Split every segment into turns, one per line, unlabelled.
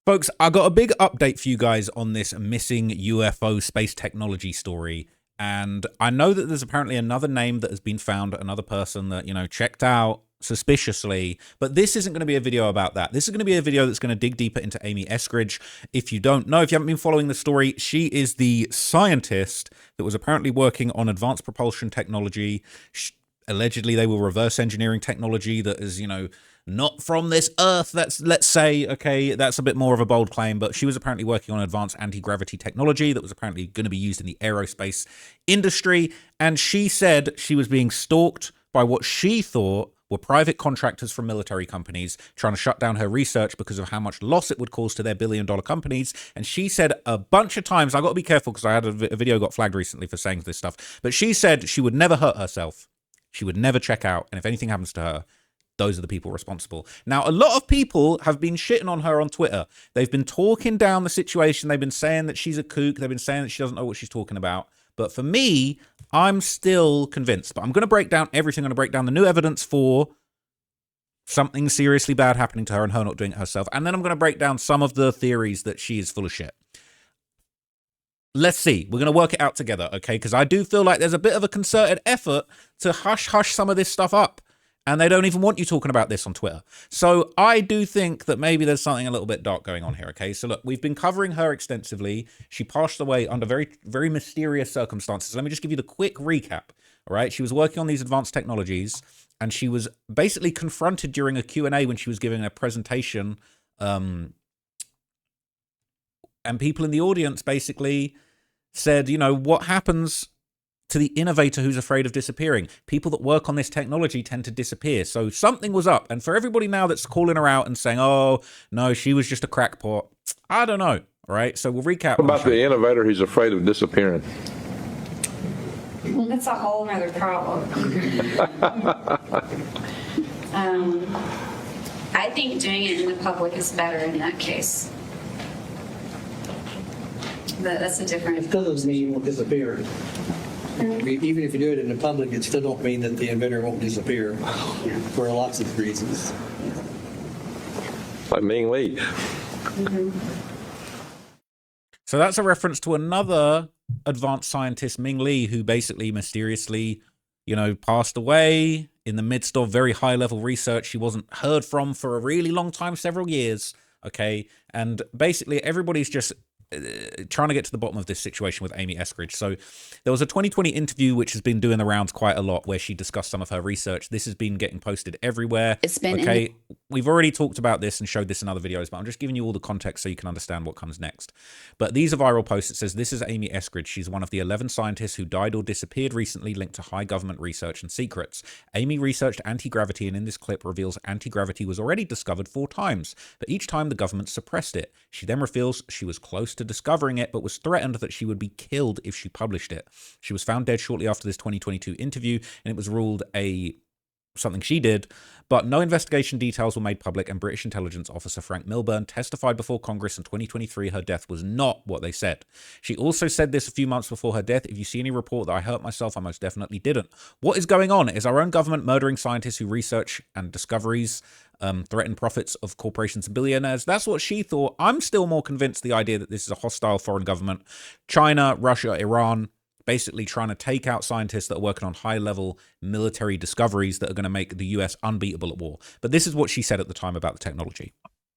Folks, I got a big update for you guys on this missing UFO space technology story. And I know that there's apparently another name that has been found, another person that, you know, checked out suspiciously, but this isn't going to be a video about that. This is going to be a video that's going to dig deeper into Amy Eskridge. If you don't know, if you haven't been following the story, she is the scientist that was apparently working on advanced propulsion technology. Allegedly, they were reverse engineering technology that is, you know, not from this earth. That's, let's say, okay, that's a bit more of a bold claim, but she was apparently working on advanced anti-gravity technology that was apparently going to be used in the aerospace industry. And she said she was being stalked by what she thought were private contractors from military companies trying to shut down her research because of how much loss it would cause to their billion-dollar companies. And she said a bunch of times, I got to be careful because I had a video got flagged recently for saying this stuff, but she said she would never hurt herself. She would never check out. And if anything happens to her, those are the people responsible. Now, a lot of people have been shitting on her on Twitter. They've been talking down the situation. They've been saying that she's a kook. They've been saying that she doesn't know what she's talking about. But for me, I'm still convinced. But I'm going to break down everything. I'm going to break down the new evidence for something seriously bad happening to her and her not doing it herself. And then I'm going to break down some of the theories that she is full of shit. Let's see. We're going to work it out together, okay? Because I do feel like there's a bit of a concerted effort to hush some of this stuff up. And they don't even want you talking about this on Twitter. So I do think that maybe there's something a little bit dark going on here, okay? So look, we've been covering her extensively. She passed away under very, very mysterious circumstances. Let me just give you the quick recap, all right? She was working on these advanced technologies, and she was basically confronted during a Q&A when she was giving a presentation. And people in the audience basically said, you know, what happens to the innovator who's afraid of disappearing? People that work on this technology tend to disappear. So something was up. And for everybody now that's calling her out and saying, oh, no, she was just a crackpot, I don't know. All right. So we'll recap.
What about the innovator who's afraid of disappearing?
That's a whole other problem. I think doing it in the public is better in that case. But that's a different...
It still doesn't mean you won't disappear. Even if you do it in the public, it still don't mean that the inventor won't disappear for lots of reasons.
Like Ming Lee.
So that's a reference to another advanced scientist, Ming Lee, who basically mysteriously, you know, passed away in the midst of very high-level research. She wasn't heard from for a really long time, several years, okay? And basically everybody's just trying to get to the bottom of this situation with Amy Eskridge. So there was a 2020 interview which has been doing the rounds quite a lot where she discussed some of her research. This has been getting posted everywhere.
It's been
okay. We've already talked about this and showed this in other videos, but I'm just giving you all the context so you can understand what comes next. But these are viral posts. It says, this is Amy Eskridge. She's one of the 11 scientists who died or disappeared recently linked to high government research and secrets. Amy researched anti-gravity, and in this clip reveals anti-gravity was already discovered 4 times, but each time the government suppressed it. She then reveals she was close to discovering it, but was threatened that she would be killed if she published it. She was found dead shortly after this 2022 interview, and it was ruled something she did, but no investigation details were made public, and British intelligence officer Frank Milburn testified before Congress in 2023 her death was not what they said. She also said this a few months before her death: if you see any report that I hurt myself, I most definitely didn't. What is going on? Is our own government murdering scientists who research and discoveries threaten profits of corporations and billionaires? That's what she thought. I'm still more convinced the idea that this is a hostile foreign government, China, Russia, Iran, basically trying to take out scientists that are working on high-level military discoveries that are going to make the US unbeatable at war. But this is what she said at the time about the technology.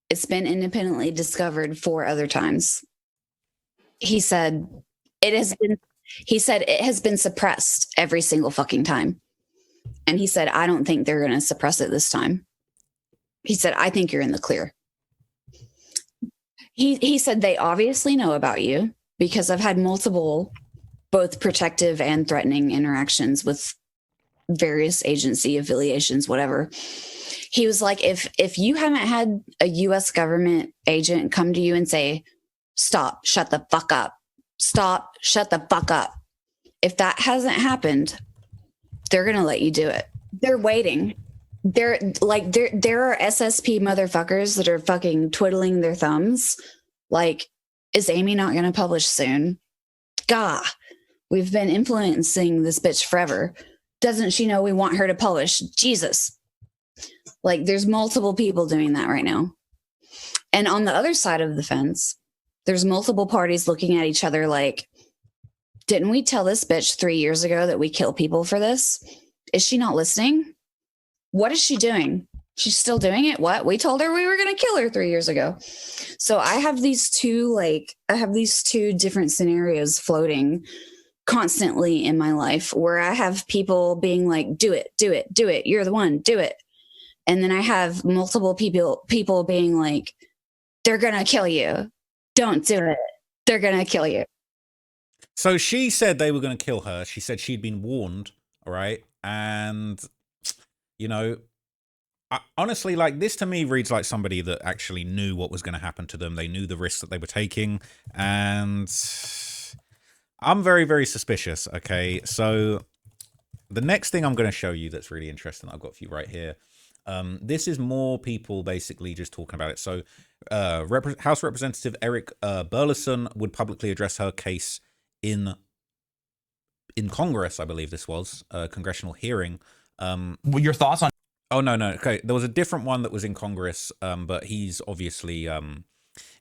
It's been independently discovered 4 other times. He said it has been suppressed every single fucking time. And he said, I don't think they're going to suppress it this time. He said, I think you're in the clear. He said, they obviously know about you because I've had multiple both protective and threatening interactions with various agency affiliations, whatever. He was like, if you haven't had a US government agent come to you and say, stop, shut the fuck up, stop, shut the fuck up. If that hasn't happened, they're going to let you do it. They're waiting. There are SSP motherfuckers that are fucking twiddling their thumbs. Like, is Amy not going to publish soon? Gah. We've been influencing this bitch forever. Doesn't she know we want her to publish? Jesus. Like, there's multiple people doing that right now. And on the other side of the fence, there's multiple parties looking at each other like, didn't we tell this bitch 3 years ago that we kill people for this? Is she not listening? What is she doing? She's still doing it. What? We told her we were going to kill her 3 years ago. So I have these two different scenarios floating constantly in my life where I have people being like, do it, do it, do it. You're the one, do it. And then I have multiple people being like, they're going to kill you. Don't do it. They're going to kill you.
So she said they were going to kill her. She said she'd been warned, all right? And, you know, honestly, like, this to me reads like somebody that actually knew what was going to happen to them. They knew the risks that they were taking. And I'm very, very suspicious, okay? So the next thing I'm going to show you that's really interesting, I've got for you right here. This is more people basically just talking about it. So House Representative Eric Burleson would publicly address her case in Congress, I believe this was, a congressional hearing.
Your thoughts on...
Oh, no. Okay, there was a different one that was in Congress, but he's obviously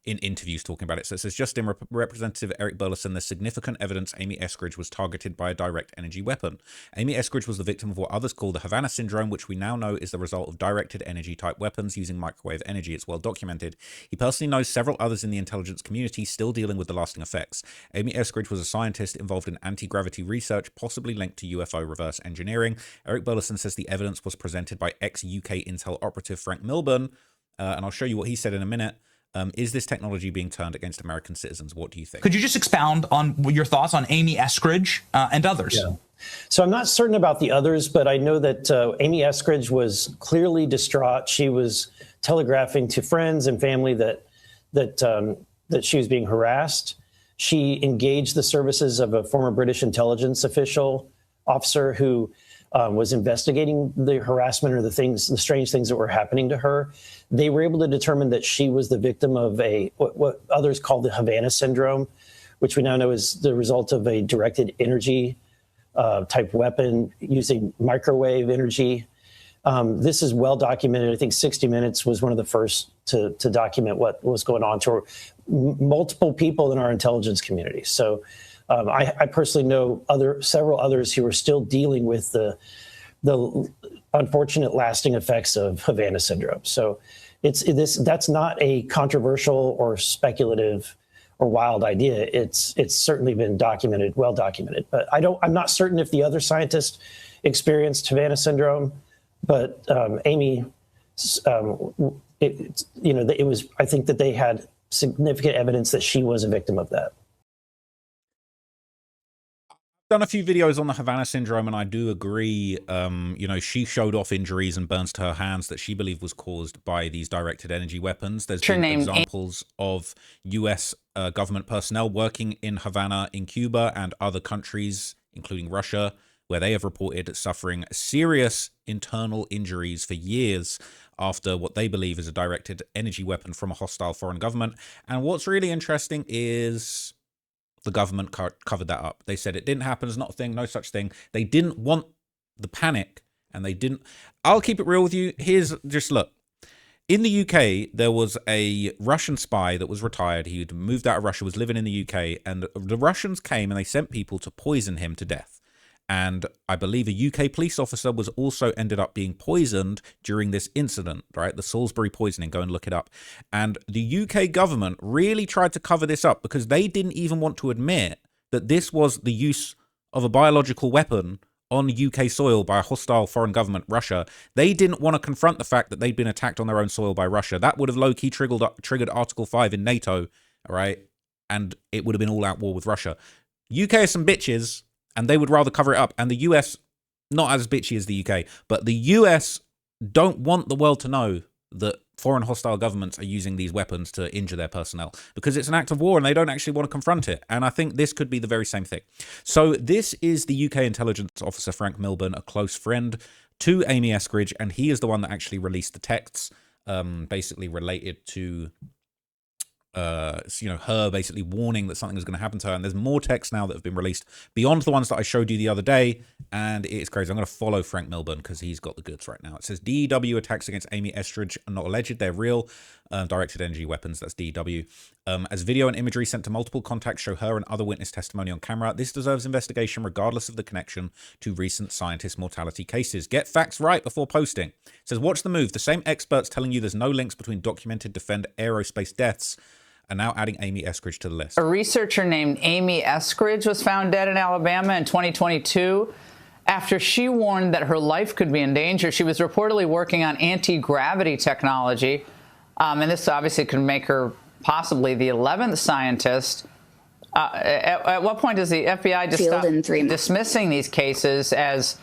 in interviews talking about it. So it says, just in Representative Eric Burleson, there's significant evidence Amy Eskridge was targeted by a direct energy weapon. Amy Eskridge was the victim of what others call the Havana syndrome, which we now know is the result of directed energy type weapons using microwave energy. It's well documented. He personally knows several others in the intelligence community still dealing with the lasting effects. Amy Eskridge was a scientist involved in anti-gravity research, possibly linked to UFO reverse engineering. Eric Burleson says the evidence was presented by ex-UK Intel operative Frank Milburn, and I'll show you what he said in a minute. Is this technology being turned against American citizens? What do you think?
Could you just expound on your thoughts on Amy Eskridge and others?
Yeah. So I'm not certain about the others, but I know that Amy Eskridge was clearly distraught. She was telegraphing to friends and family that she was being harassed. She engaged the services of a former British intelligence officer who was investigating the harassment or the strange things that were happening to her. They were able to determine that she was the victim of what others call the Havana syndrome, which we now know is the result of a directed energy type weapon using microwave energy. This is well documented. I think 60 Minutes was one of the first to document what was going on to multiple people in our intelligence community. So I personally know several others who are still dealing with the unfortunate lasting effects of Havana syndrome. So that's not a controversial or speculative or wild idea. It's certainly been documented, well documented. But I'm not certain if the other scientists experienced Havana syndrome, but Amy, it was. I think that they had significant evidence that she was a victim of that.
Done a few videos on the Havana syndrome, and I do agree. She showed off injuries and burns to her hands that she believed was caused by these directed energy weapons. There's been examples of U.S. Government personnel working in Havana, in Cuba, and other countries, including Russia, where they have reported suffering serious internal injuries for years after what they believe is a directed energy weapon from a hostile foreign government. And what's really interesting is the government covered that up. They said it didn't happen, it's not a thing, no such thing. They didn't want the panic, and they didn't. I'll keep it real with you. Here's just look. In the UK, there was a Russian spy that was retired. He'd moved out of Russia, was living in the UK, and the Russians came and they sent people to poison him to death. And I believe a UK police officer was also ended up being poisoned during this incident, right? The Salisbury poisoning, go and look it up. And the UK government really tried to cover this up because they didn't even want to admit that this was the use of a biological weapon on UK soil by a hostile foreign government, Russia. They didn't want to confront the fact that they'd been attacked on their own soil by Russia. That would have low-key triggered Article 5 in NATO, all right? And it would have been all-out war with Russia. UK are some bitches, and they would rather cover it up. And the US, not as bitchy as the UK, but the US don't want the world to know that foreign hostile governments are using these weapons to injure their personnel because it's an act of war and they don't actually want to confront it. And I think this could be the very same thing. So this is the UK intelligence officer, Frank Milburn, a close friend to Amy Eskridge, and he is the one that actually released the texts basically related to it's, you know, her basically warning that something is going to happen to her. And there's more texts now that have been released beyond the ones that I showed you the other day. And it is crazy. I'm going to follow Frank Milburn because he's got the goods right now. It says DEW attacks against Amy Eskridge are not alleged. They're real. Directed energy weapons. That's DEW. As video and imagery sent to multiple contacts show her and other witness testimony on camera, this deserves investigation regardless of the connection to recent scientist mortality cases. Get facts right before posting. It says, watch the move. The same experts telling you there's no links between documented defend aerospace deaths are now adding Amy Eskridge to the list.
A researcher named Amy Eskridge was found dead in Alabama in 2022 after she warned that her life could be in danger. She was reportedly working on anti-gravity technology, and this obviously could make her possibly the 11th scientist. At what point does the FBI just stop dismissing these cases as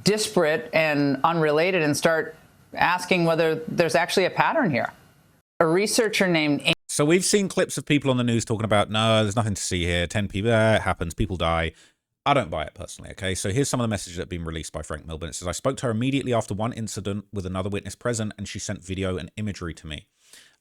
disparate and unrelated and start asking whether there's actually a pattern here? A researcher named
So we've seen clips of people on the news talking about, no, there's nothing to see here. 10 people, it happens, people die. I don't buy it personally, okay? So here's some of the messages that have been released by Frank Milburn. It says, I spoke to her immediately after one incident with another witness present, and she sent video and imagery to me.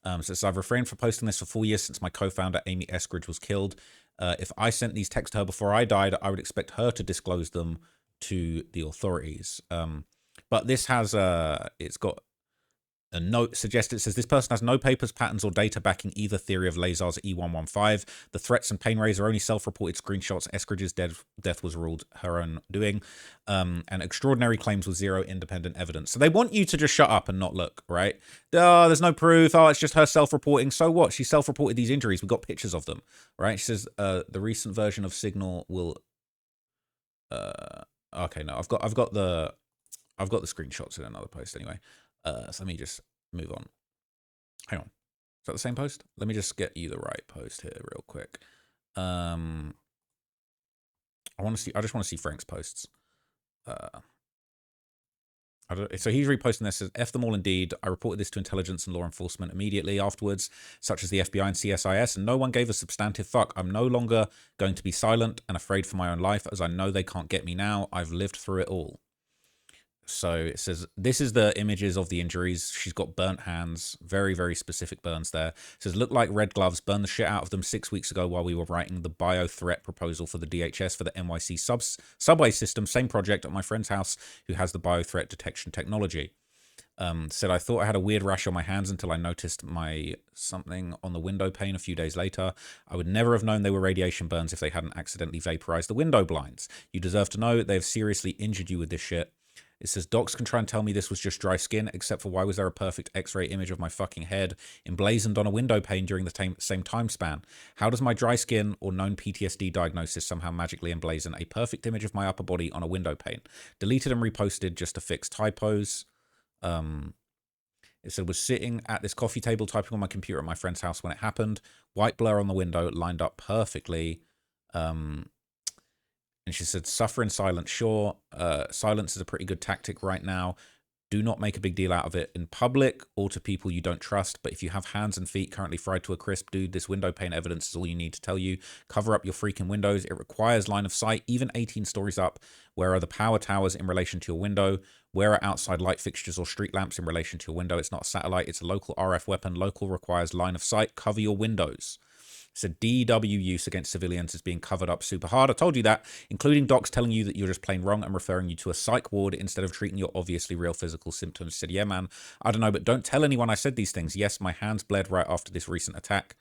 So it says, I've refrained from posting this for 4 years since my co-founder, Amy Eskridge, was killed. If I sent these texts to her before I died, I would expect her to disclose them to the authorities. But this has, it's got a note suggested. It says this person has no papers, patterns, or data backing either theory of Lazar's E115. The threats and pain rays are only self-reported screenshots. Eskridge's death was ruled her own doing, and extraordinary claims with zero independent evidence. So they want you to just shut up and not look, right? Oh, there's no proof. Oh, it's just her self-reporting. So what? She self-reported these injuries. We got pictures of them, right? She says the recent version of Signal will. Okay, no, I've got the screenshots in another post anyway. So let me just move on. Hang on. Is that the same post? Let me just get you the right post here real quick. I just want to see Frank's posts. So he's reposting this, says, F them all indeed. I reported this to intelligence and law enforcement immediately afterwards, such as the FBI and CSIS, and no one gave a substantive fuck. I'm no longer going to be silent and afraid for my own life, as I know they can't get me now. I've lived through it all. So it says, this is the images of the injuries. She's got burnt hands, very, very specific burns there. It says, look like red gloves, burned the shit out of them 6 weeks ago while we were writing the bio threat proposal for the DHS for the NYC subway system. Same project at my friend's house who has the bio threat detection technology. Said, I thought I had a weird rash on my hands until I noticed something on the window pane a few days later. I would never have known they were radiation burns if they hadn't accidentally vaporized the window blinds. You deserve to know they've seriously injured you with this shit. It says, docs can try and tell me this was just dry skin, except for why was there a perfect x-ray image of my fucking head emblazoned on a window pane during the same time span? How does my dry skin or known PTSD diagnosis somehow magically emblazon a perfect image of my upper body on a window pane? Deleted and reposted just to fix typos. It said, was sitting at this coffee table typing on my computer at my friend's house when it happened. White blur on the window, lined up perfectly. And she said, suffer in silence. Sure, silence is a pretty good tactic right now. Do not make a big deal out of it in public or to people you don't trust. But if you have hands and feet currently fried to a crisp, dude, this window pane evidence is all you need to tell you. Cover up your freaking windows. It requires line of sight, even 18 stories up. Where are the power towers in relation to your window? Where are outside light fixtures or street lamps in relation to your window? It's not a satellite. It's a local RF weapon. Local requires line of sight. Cover your windows. So DW use against civilians is being covered up super hard. I told you that, including docs telling you that you're just plain wrong and referring you to a psych ward instead of treating your obviously real physical symptoms. Said, yeah, man, I don't know, but don't tell anyone I said these things. Yes, my hands bled right after this recent attack.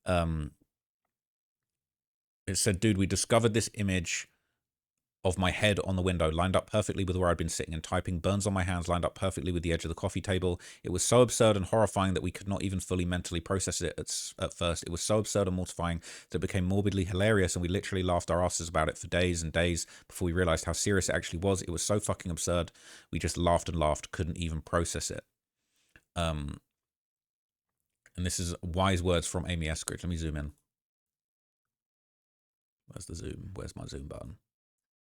It said, dude, we discovered this image of my head on the window, lined up perfectly with where I'd been sitting and typing, burns on my hands lined up perfectly with the edge of the coffee table. It was so absurd and horrifying that we could not even fully mentally process it at first. It was so absurd and mortifying that it became morbidly hilarious, and we literally laughed our asses about it for days and days before we realized how serious it actually was. It was so fucking absurd. We just laughed and laughed, couldn't even process it. And this is wise words from Amy Eskridge. Let me zoom in. Where's the zoom? Where's my zoom button?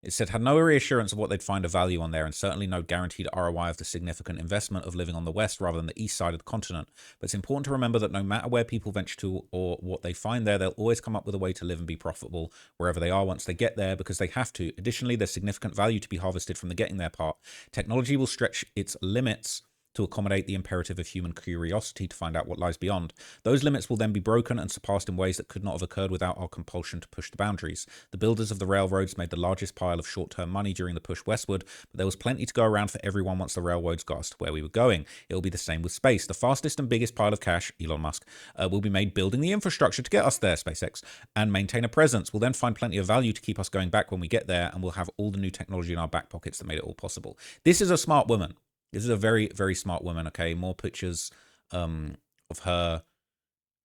It said, had no reassurance of what they'd find of value on there, and certainly no guaranteed ROI of the significant investment of living on the west rather than the east side of the continent. But it's important to remember that no matter where people venture to or what they find there, they'll always come up with a way to live and be profitable wherever they are once they get there, because they have to. Additionally, there's significant value to be harvested from the getting there part. Technology will stretch its limits to accommodate the imperative of human curiosity to find out what lies beyond. Those limits will then be broken and surpassed in ways that could not have occurred without our compulsion to push the boundaries. The builders of the railroads made the largest pile of short-term money during the push westward, but there was plenty to go around for everyone once the railroads got us to where we were going. It will be the same with space. The fastest and biggest pile of cash, Elon Musk, will be made building the infrastructure to get us there, SpaceX, and maintain a presence. We'll then find plenty of value to keep us going back when we get there, and we'll have all the new technology in our back pockets that made it all possible. This is a smart woman. This is a very, very smart woman, okay? More pictures of her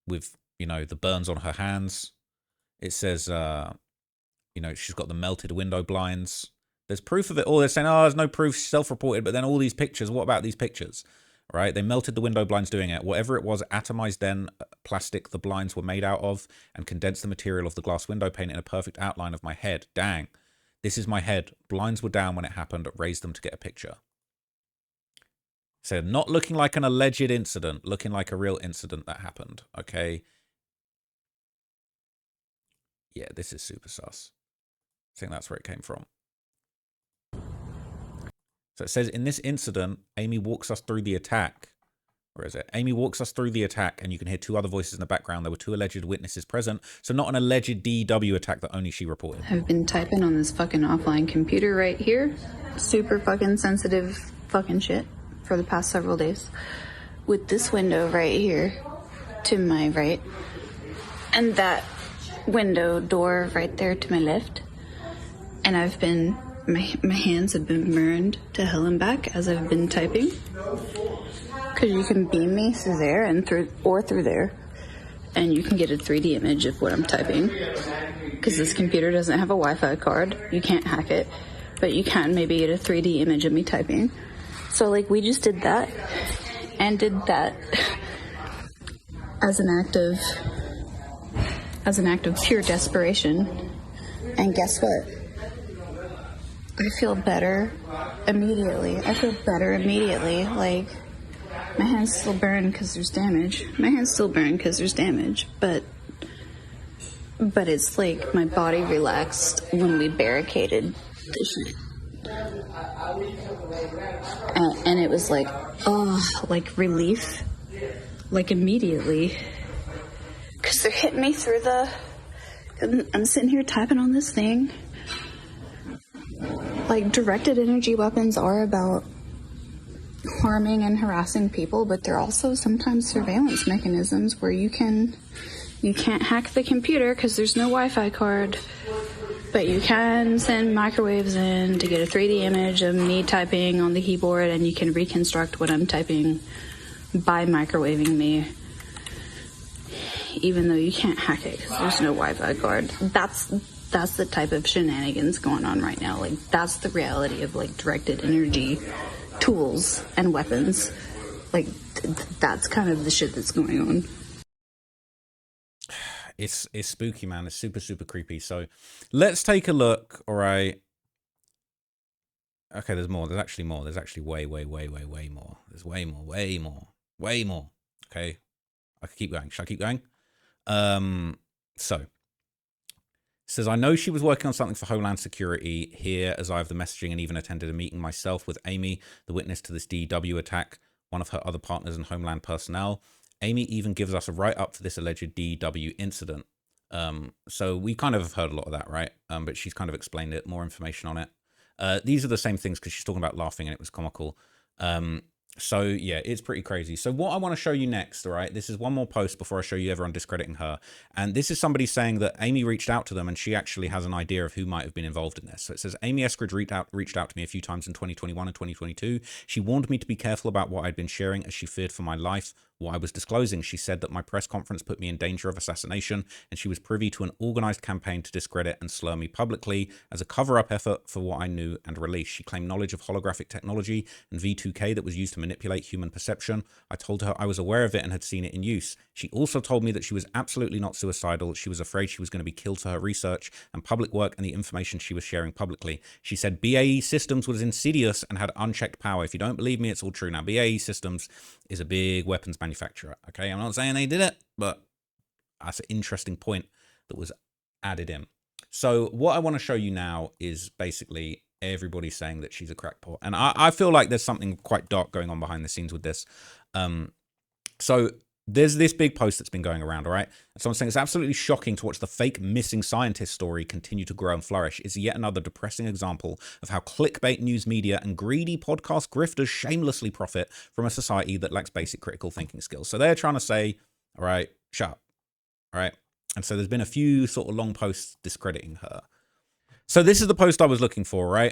with, you know, the burns on her hands. It says, you know, she's got the melted window blinds. There's proof of it all. They're saying, oh, there's no proof, self-reported, but then all these pictures, what about these pictures? Right? They melted the window blinds doing it. Whatever it was, atomized then plastic the blinds were made out of and condensed the material of the glass window pane in a perfect outline of my head. Dang. This is my head. Blinds were down when it happened. Raised them to get a picture. So not looking like an alleged incident, looking like a real incident that happened, okay? Yeah, this is super sus. I think that's where it came from. So it says, in this incident, Amy walks us through the attack. Where is it? Amy walks us through the attack, and you can hear two other voices in the background. There were two alleged witnesses present, so not an alleged DW attack that only she reported.
I've been typing on this fucking offline computer right here. Super fucking sensitive fucking shit for the past several days. With this window right here to my right, and that window door right there to my left. And I've been, my hands have been burned to hell and back as I've been typing. Because you can beam me through there and through there, and you can get a 3D image of what I'm typing. Because this computer doesn't have a Wi-Fi card, you can't hack it, but you can maybe get a 3D image of me typing. So like we just did that, and did that as an act of pure desperation. And guess what? I feel better immediately. Like, my hands still burn because there's damage. But it's like my body relaxed when we barricaded the shit. And it was like, oh, like relief. Like immediately. Because they're hitting me through the... I'm sitting here typing on this thing. Like, directed energy weapons are about harming and harassing people, but they're also sometimes surveillance mechanisms where you can't hack the computer because there's no Wi-Fi card, but you can send microwaves in to get a 3D image of me typing on the keyboard, and you can reconstruct what I'm typing by microwaving me, even though you can't hack it because there's no Wi-Fi card. That's the type of shenanigans going on right now. Like, that's the reality of, like, directed energy tools and weapons. Like, that's kind of the shit that's going on.
It's spooky, man. It's super, super creepy. So let's take a look, all right? Okay, there's more. There's actually more. There's actually way more. There's way more. Okay, I could keep going. Should I keep going? So it says, I know she was working on something for Homeland Security here, as I have the messaging and even attended a meeting myself with Amy, the witness to this DW attack, one of her other partners in Homeland personnel. Amy even gives us a write-up for this alleged DW incident. So we kind of have heard a lot of that, right? But she's kind of explained it, more information on it. These are the same things because she's talking about laughing and it was comical. So yeah, it's pretty crazy. So what I want to show you next, all right, this is one more post before I show you everyone discrediting her. And this is somebody saying that Amy reached out to them and she actually has an idea of who might have been involved in this. So it says, Amy Eskridge reached out to me a few times in 2021 and 2022. She warned me to be careful about what I'd been sharing as she feared for my life, what I was disclosing. She said that my press conference put me in danger of assassination, and she was privy to an organized campaign to discredit and slur me publicly as a cover-up effort for what I knew and released. She claimed knowledge of holographic technology and V2K that was used to manipulate human perception. I told her I was aware of it and had seen it in use. She also told me that she was absolutely not suicidal. She was afraid she was going to be killed for her research and public work and the information she was sharing publicly. She said BAE Systems was insidious and had unchecked power. If you don't believe me, it's all true. Now, BAE Systems is a big weapons manufacturer. Okay, I'm not saying they did it, but that's an interesting point that was added in. So what I want to show you now is basically everybody's saying that she's a crackpot. And I feel like there's something quite dark going on behind the scenes with this. So there's this big post that's been going around, all right? And someone's saying it's absolutely shocking to watch the fake missing scientist story continue to grow and flourish. It's yet another depressing example of how clickbait news media and greedy podcast grifters shamelessly profit from a society that lacks basic critical thinking skills. So they're trying to say, all right, shut up, all right? And so there's been a few sort of long posts discrediting her. So this is the post I was looking for, right?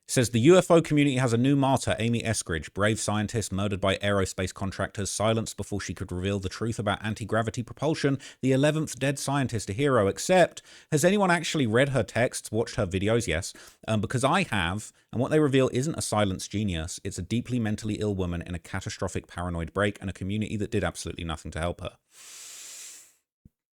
It says the UFO community has a new martyr, Amy Eskridge, brave scientist murdered by aerospace contractors, silenced before she could reveal the truth about anti-gravity propulsion, the 11th dead scientist, a hero. Except, has anyone actually read her texts, watched her videos? Yes, because I have, and what they reveal isn't a silenced genius. It's a deeply mentally ill woman in a catastrophic paranoid break and a community that did absolutely nothing to help her.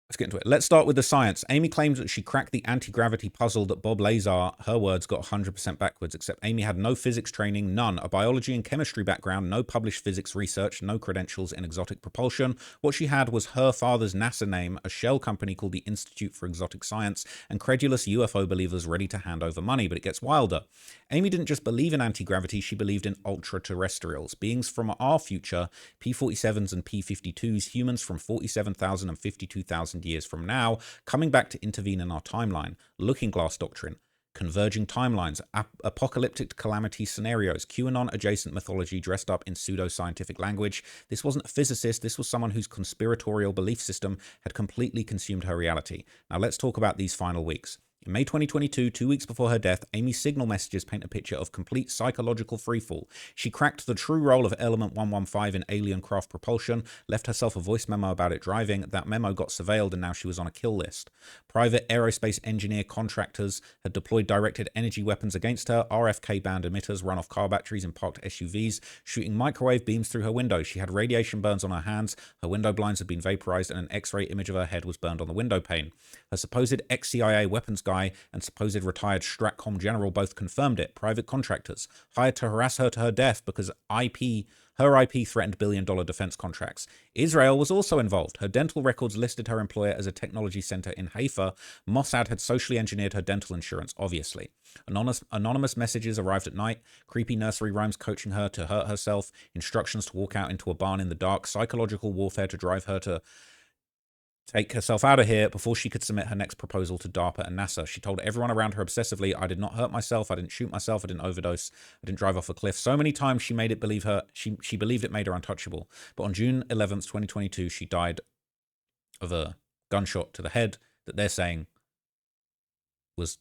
Let's get into it. Let's start with the science. Amy claims that she cracked the anti-gravity puzzle that Bob Lazar, her words, got 100% backwards, except Amy had no physics training, none, a biology and chemistry background, no published physics research, no credentials in exotic propulsion. What she had was her father's NASA name, a shell company called the Institute for Exotic Science, and credulous UFO believers ready to hand over money. But it gets wilder. Amy didn't just believe in anti-gravity, she believed in ultra-terrestrials, beings from our future, P-47s and P-52s, humans from 47,000 and 52,000 years from now, coming back to intervene in our timeline. Looking Glass doctrine, converging timelines, apocalyptic calamity scenarios, QAnon adjacent mythology dressed up in pseudo-scientific language. This wasn't a physicist, this was someone whose conspiratorial belief system had completely consumed her reality. Now let's talk about these final weeks. In May 2022, 2 weeks before her death, Amy's signal messages paint a picture of complete psychological freefall. She cracked the true role of Element 115 in alien craft propulsion, left herself a voice memo about it driving. That memo got surveilled and now she was on a kill list. Private aerospace engineer contractors had deployed directed energy weapons against her, RFK-band emitters run off car batteries in parked SUVs, shooting microwave beams through her window. She had radiation burns on her hands, her window blinds had been vaporized, and an X-ray image of her head was burned on the window pane. Her supposed ex-CIA weapons guy and supposed retired Stratcom general both confirmed it. Private contractors hired to harass her to her death because her IP threatened billion-dollar defense contracts. Israel was also involved. Her dental records listed her employer as a technology center in Haifa. Mossad had socially engineered her dental insurance, obviously. Anonymous messages arrived at night, creepy nursery rhymes coaching her to hurt herself, instructions to walk out into a barn in the dark, psychological warfare to drive her to take herself out of here before she could submit her next proposal to DARPA and NASA. She told everyone around her obsessively, I did not hurt myself, I didn't shoot myself, I didn't overdose, I didn't drive off a cliff. So many times she made it believe her, she believed it made her untouchable. But on June 11th, 2022, she died of a gunshot to the head that they're saying was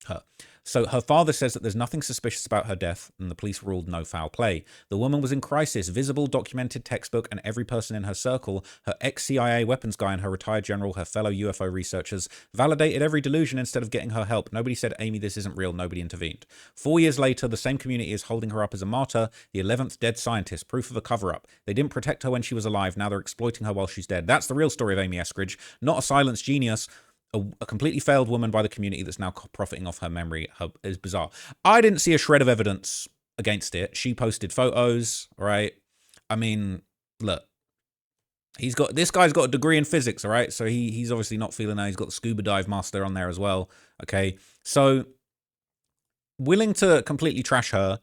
her. So her father says that there's nothing suspicious about her death, and the police ruled no foul play. The woman was in crisis, visible, documented, textbook, and every person in her circle, her ex-CIA weapons guy and her retired general, her fellow UFO researchers, validated every delusion instead of getting her help. Nobody said, Amy, this isn't real. Nobody intervened. 4 years later, the same community is holding her up as a martyr, the 11th dead scientist, proof of a cover-up. They didn't protect her when she was alive. Now they're exploiting her while she's dead. That's the real story of Amy Eskridge, not a silenced genius. A completely failed woman by the community that's now profiting off her memory is bizarre. I didn't see a shred of evidence against it. She posted photos, right? I mean, look, this guy's got a degree in physics, all right? So he's obviously not feeling that. He's got the scuba dive master on there as well, okay? So willing to completely trash her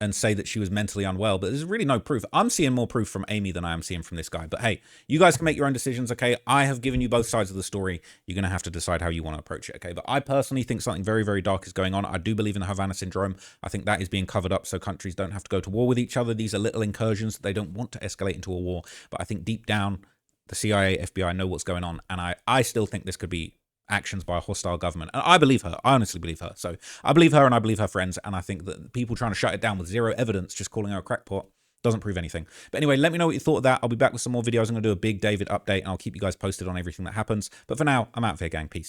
and say that she was mentally unwell, but there's really no proof. I'm seeing more proof from Amy than I am seeing from this guy. But hey, you guys can make your own decisions, okay? I have given you both sides of the story. You're going to have to decide how you want to approach it, okay? But I personally think something very, very dark is going on. I do believe in the Havana Syndrome. I think that is being covered up so countries don't have to go to war with each other. These are little incursions. They don't want to escalate into a war. But I think deep down, the CIA, FBI know what's going on. And I still think this could be actions by a hostile government. And I believe her. I honestly believe her. So I believe her and I believe her friends. And I think that people trying to shut it down with zero evidence, just calling her a crackpot, doesn't prove anything. But anyway, let me know what you thought of that. I'll be back with some more videos. I'm going to do a big David update and I'll keep you guys posted on everything that happens. But for now, I'm out of here, gang. Peace.